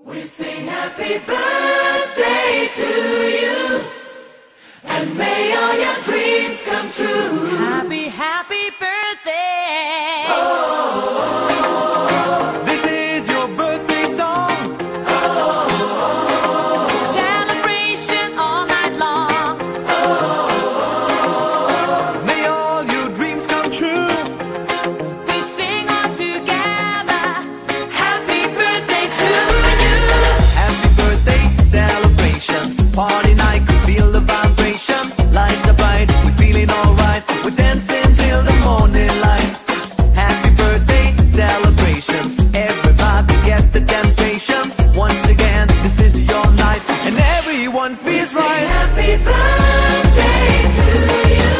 We sing happy birthday to you, and may all your dreams come true. Happy, happy birthday. This is your birthday song. Celebration all night long. May all your dreams come true. We sing all together. Happy birthday to you. Happy birthday celebration. Party night, could feel the vibration. Lights are bright, we're feeling alright. We're dancing till the morning light. Happy birthday celebration. Everybody get the temptation. Once again, this is your night, and everyone feels right. Happy birthday to you,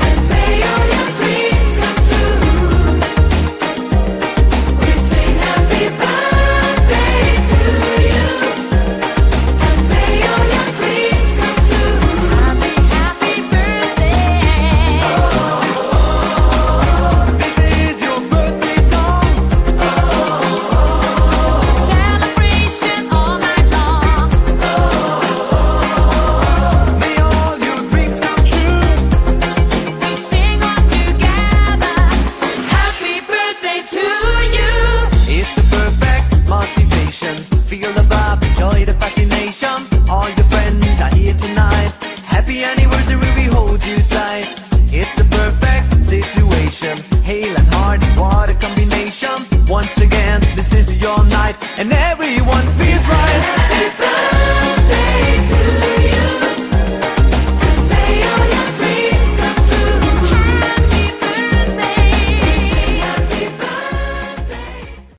and may all your dreams come true. We sing happy birthday to you, and may all your dreams come true. Happy, happy birthday. This is your birthday song. Celebration all night long. May all your dreams come true. We sing all together. Happy birthday to you. It's a perfect motivation. Feel the vibe, enjoy the fascination. All your friends are here tonight. Happy anniversary, we hold you tight. It's a perfect situation. Hale and hearty, what a combination. Once again, this is your night, and everyone feels right. Happy birthday to you.